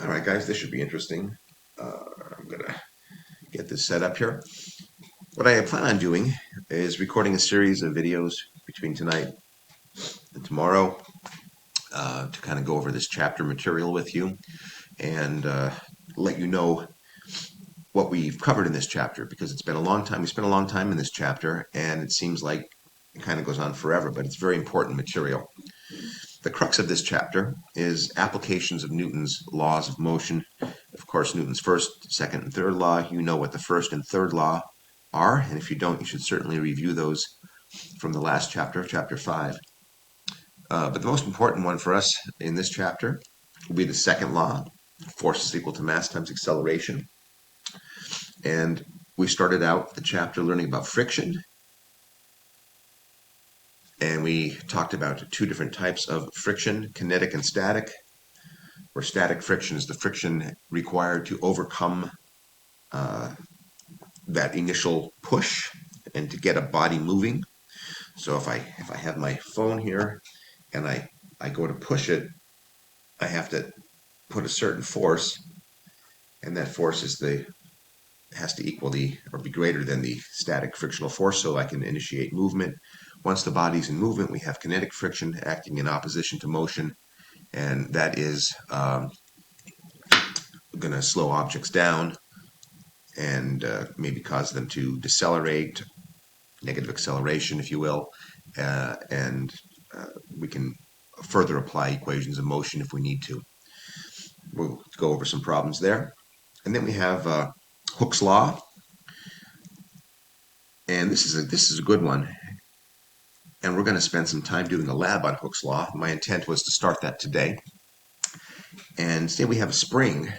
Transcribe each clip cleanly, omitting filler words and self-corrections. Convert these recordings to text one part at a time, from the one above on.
All right, guys, this should be interesting. I'm gonna get this set up here. What I plan on doing is recording a series of videos between tonight and tomorrow to kind of go over this chapter material with you and let you know what we've covered in this chapter, because it's been a long time. We spent a long time in this chapter, and it seems like it kind of goes on forever, but it's very important material. The crux of this chapter is applications of Newton's laws of motion. Of course, Newton's first, second, and third law. You know what the first and third law are, and if you don't, you should certainly review those from the last chapter, chapter 5. But the most important one for us in this chapter will be the second law. Force is equal to mass times acceleration. And we started out the chapter learning about friction. And we talked about two different types of friction, kinetic and static, where static friction is the friction required to overcome that initial push and to get a body moving. So if I have my phone here and I go to push it, I have to put a certain force, and that force has to equal or be greater than the static frictional force, so I can initiate movement. Once the body's in movement, we have kinetic friction acting in opposition to motion, and that is going to slow objects down and maybe cause them to decelerate, negative acceleration, if you will, and we can further apply equations of motion if we need to. We'll go over some problems there. And then we have Hooke's law, and this is a good one. And we're going to spend some time doing a lab on Hooke's law. My intent was to start that today. And say we have a spring,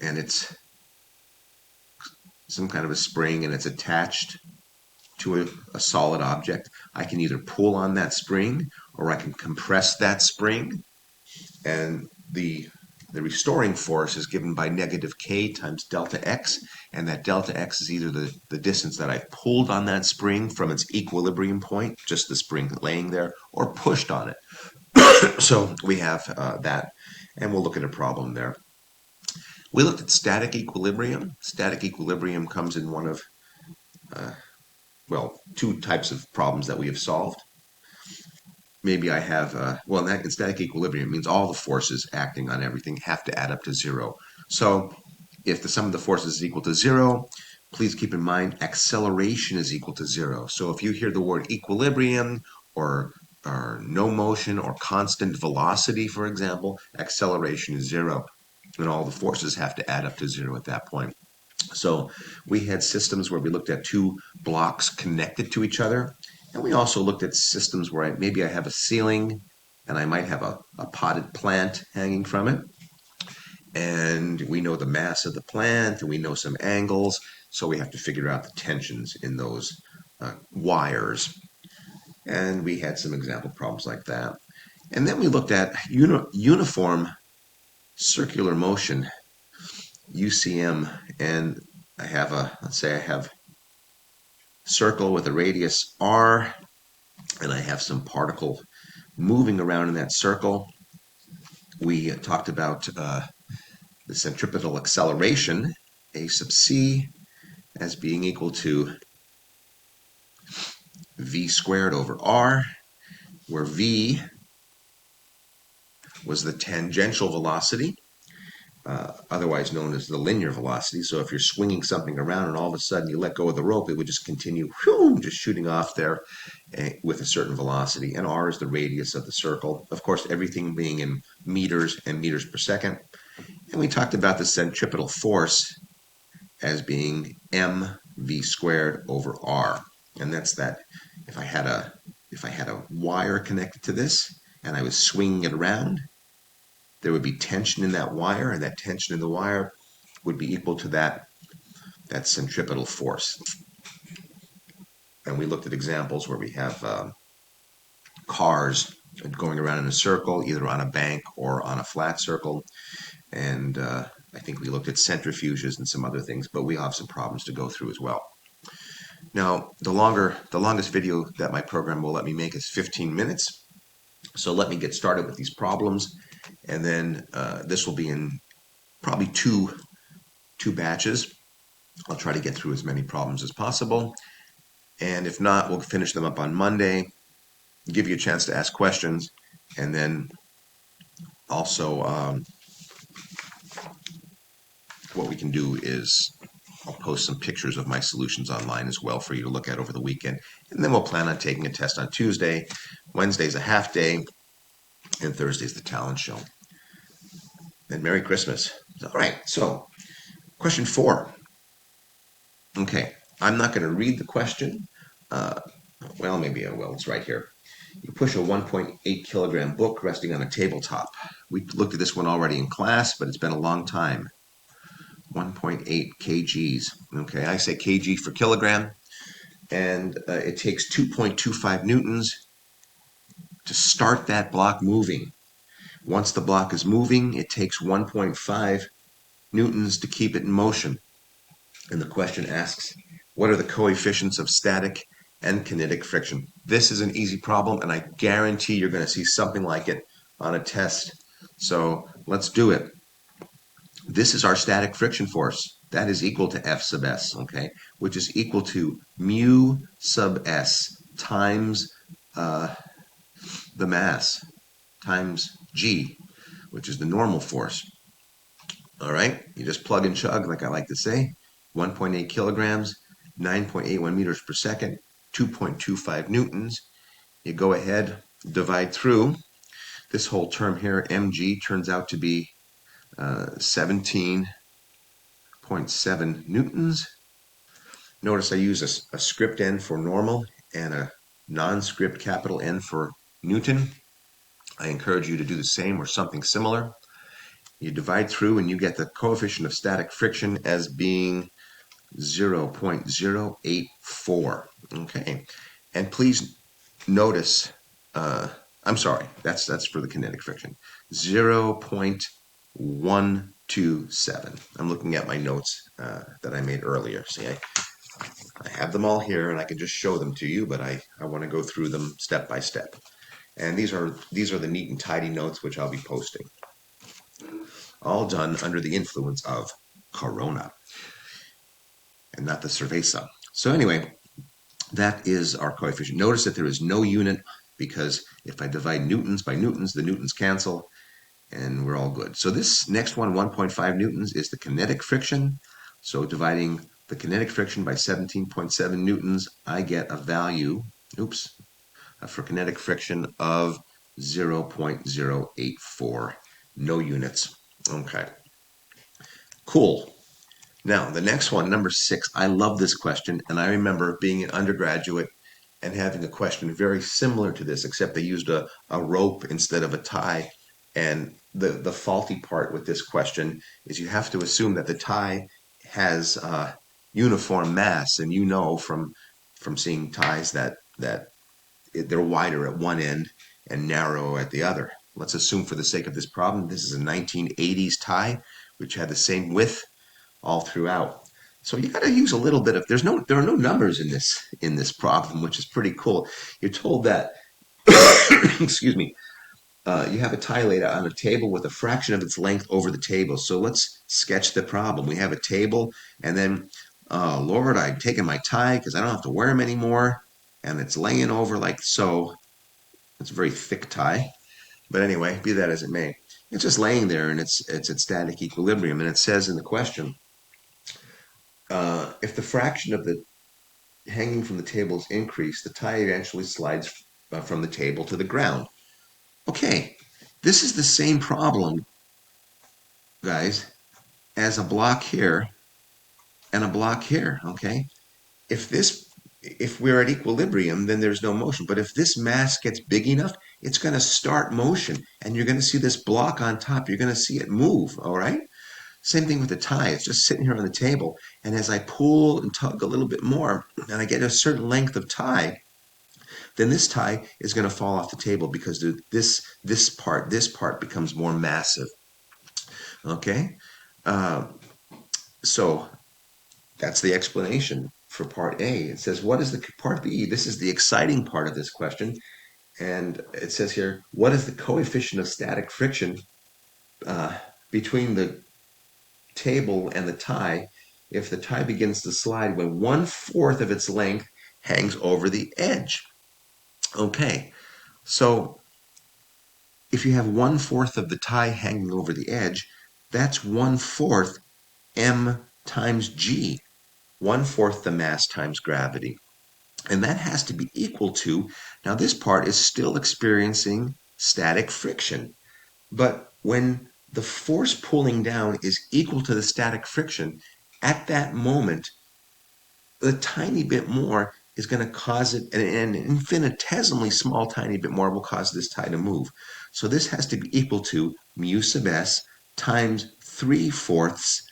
and it's some kind of a spring, and it's attached to a solid object. I can either pull on that spring, or I can compress that spring. And the restoring force is given by negative k times delta x, and that delta x is either the distance that I've pulled on that spring from its equilibrium point, just the spring laying there, or pushed on it. So we have that, and we'll look at a problem there. We looked at static equilibrium. Static equilibrium comes in one of, two types of problems that we have solved. Maybe I have, in static equilibrium, it means all the forces acting on everything have to add up to 0. So if the sum of the forces is equal to 0, please keep in mind acceleration is equal to 0. So if you hear the word equilibrium or no motion or constant velocity, for example, acceleration is 0. And all the forces have to add up to 0 at that point. So we had systems where we looked at two blocks connected to each other. And we also looked at systems where maybe I have a ceiling and I might have a potted plant hanging from it. And we know the mass of the plant, and we know some angles, so we have to figure out the tensions in those wires. And we had some example problems like that. And then we looked at uniform circular motion, UCM, and I have let's say I have circle with a radius r, and I have some particle moving around in that circle. We talked about the centripetal acceleration, a sub c, as being equal to v squared over r, where v was the tangential velocity, otherwise known as the linear velocity. So if you're swinging something around and all of a sudden you let go of the rope, it would just continue just shooting off there with a certain velocity. And r is the radius of the circle. Of course, everything being in meters and meters per second. And we talked about the centripetal force as being mv squared over r. And that's that if I had a wire connected to this and I was swinging it around, there would be tension in that wire, and that tension in the wire would be equal to that centripetal force. And we looked at examples where we have cars going around in a circle, either on a bank or on a flat circle. And I think we looked at centrifuges and some other things, but we have some problems to go through as well. Now, the longest video that my program will let me make is 15 minutes. So let me get started with these problems. And then this will be in probably two batches. I'll try to get through as many problems as possible. And if not, we'll finish them up on Monday, give you a chance to ask questions, and then also what we can do is I'll post some pictures of my solutions online as well for you to look at over the weekend. And then we'll plan on taking a test on Tuesday. Wednesday's a half day, and Thursday's the talent show. And Merry Christmas. All right, so question 4. Okay, I'm not going to read the question. Well, maybe I will. It's right here. You push a 1.8 kilogram book resting on a tabletop. We looked at this one already in class, but it's been a long time. 1.8 kgs. Okay, I say kg for kilogram. And it takes 2.25 newtons to start that block moving. Once the block is moving, it takes 1.5 newtons to keep it in motion. And the question asks, what are the coefficients of static and kinetic friction? This is an easy problem, and I guarantee you're going to see something like it on a test. So let's do it. This is our static friction force. That is equal to F sub S, okay, which is equal to mu sub S times the mass times G, which is the normal force. All right, you just plug and chug, like I like to say. 1.8 kilograms, 9.81 meters per second, 2.25 newtons. You go ahead, divide through. This whole term here, mg, turns out to be 17.7 newtons. Notice I use a script N for normal and a non-script capital N for Newton. I encourage you to do the same or something similar. You divide through and you get the coefficient of static friction as being 0.084. Okay, and please notice, I'm sorry, that's for the kinetic friction, 0.127. I'm looking at my notes that I made earlier. See, I have them all here and I can just show them to you, but I want to go through them step by step. And these are the neat and tidy notes which I'll be posting. All done under the influence of Corona and not the cerveza. So anyway, that is our coefficient. Notice that there is no unit because if I divide newtons by newtons, the newtons cancel and we're all good. So this next one, 1.5 newtons, is the kinetic friction. So dividing the kinetic friction by 17.7 newtons, I get a value, for kinetic friction of 0.084. No units. Okay. Cool. Now, the next one, number 6, I love this question, and I remember being an undergraduate and having a question very similar to this, except they used a rope instead of a tie. And the faulty part with this question is you have to assume that the tie has uniform mass, and you know from seeing ties that they're wider at one end and narrow at the other. Let's assume for the sake of this problem, this is a 1980s tie, which had the same width all throughout. So you got to use a little bit of, there are no numbers in this problem, which is pretty cool. You're told that, excuse me, you have a tie laid out on a table with a fraction of its length over the table. So let's sketch the problem. We have a table, and then, Lord, I've taken my tie because I don't have to wear them anymore, and it's laying over like so. It's a very thick tie. But anyway, be that as it may, it's just laying there, and it's at static equilibrium. And it says in the question, if the fraction of the hanging from the table is increased, the tie eventually slides from the table to the ground. Okay, this is the same problem, guys, as a block here and a block here, okay? If we're at equilibrium, then there's no motion. But if this mass gets big enough, it's going to start motion, and you're going to see this block on top. You're going to see it move, all right? Same thing with the tie. It's just sitting here on the table, and as I pull and tug a little bit more, and I get a certain length of tie, then this tie is going to fall off the table because this part becomes more massive. Okay, so that's the explanation for part A. It says, what is the part B? This is the exciting part of this question. And it says here, what is the coefficient of static friction between the table and the tie, if the tie begins to slide when 1/4 of its length hangs over the edge. Okay, so if you have 1/4 of the tie hanging over the edge, that's 1/4 m times g, 1/4 the mass times gravity. And that has to be equal to, now this part is still experiencing static friction, but when the force pulling down is equal to the static friction, at that moment, a tiny bit more is going to cause it, an infinitesimally small tiny bit more will cause this tie to move. So this has to be equal to mu sub s times 3/4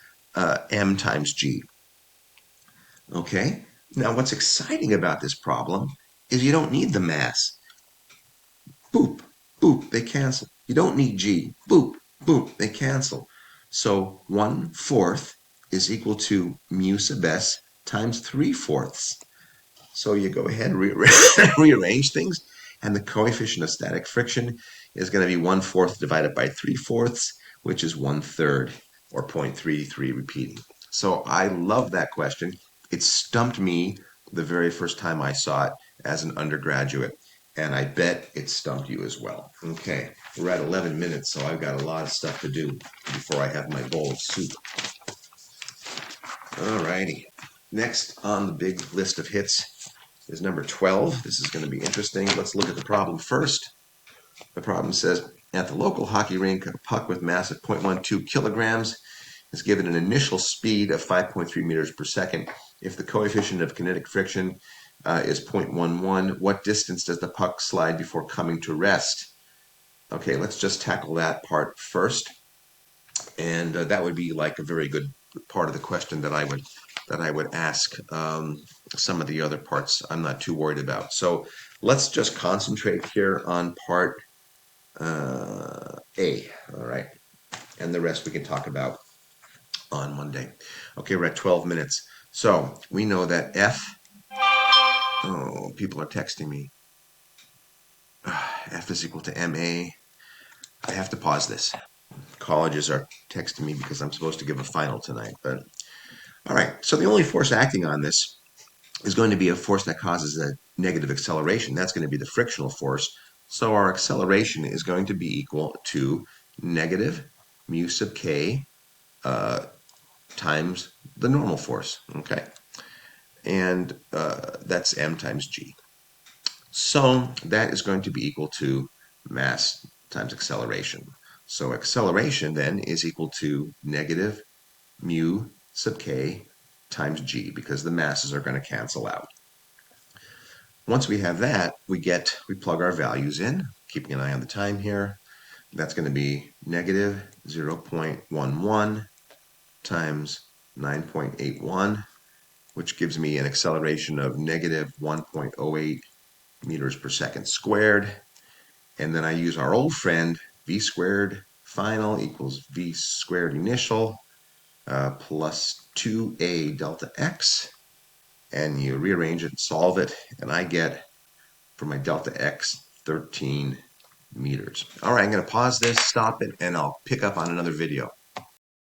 m times g. Okay? Now what's exciting about this problem is you don't need the mass. Boop, boop, they cancel. You don't need g. Boop, boop, they cancel. So 1/4 is equal to mu sub s times 3/4. So you go ahead and rearrange things, and the coefficient of static friction is going to be 1/4 divided by 3/4, which is 1/3, or 0.33 repeating. So I love that question. It stumped me the very first time I saw it as an undergraduate, and I bet it stumped you as well. Okay, we're at 11 minutes, so I've got a lot of stuff to do before I have my bowl of soup. All righty. Next on the big list of hits is number 12. This is going to be interesting. Let's look at the problem first. The problem says, at the local hockey rink, a puck with mass of 0.12 kilograms is given an initial speed of 5.3 meters per second. If the coefficient of kinetic friction is 0.11, what distance does the puck slide before coming to rest? Okay, let's just tackle that part first. And that would be like a very good part of the question that I would ask. Some of the other parts I'm not too worried about. So let's just concentrate here on part A, all right? And the rest we can talk about on Monday. Okay, we're at 12 minutes. So we know that F, oh, people are texting me. F is equal to MA. I have to pause this. Colleges are texting me because I'm supposed to give a final tonight. But all right, so the only force acting on this is going to be a force that causes a negative acceleration. That's going to be the frictional force. So our acceleration is going to be equal to negative mu sub k times the normal force. Okay, and that's m times g. So that is going to be equal to mass times acceleration. So acceleration then is equal to negative mu sub k times g, because the masses are going to cancel out. Once we have that, we plug our values in, keeping an eye on the time here. That's going to be negative 0.11 times 9.81, which gives me an acceleration of negative 1.08 meters per second squared. And then I use our old friend, v squared final equals v squared initial plus 2a delta x. And you rearrange it and solve it, and I get, for my delta x, 13 meters. All right, I'm going to pause this, stop it, and I'll pick up on another video.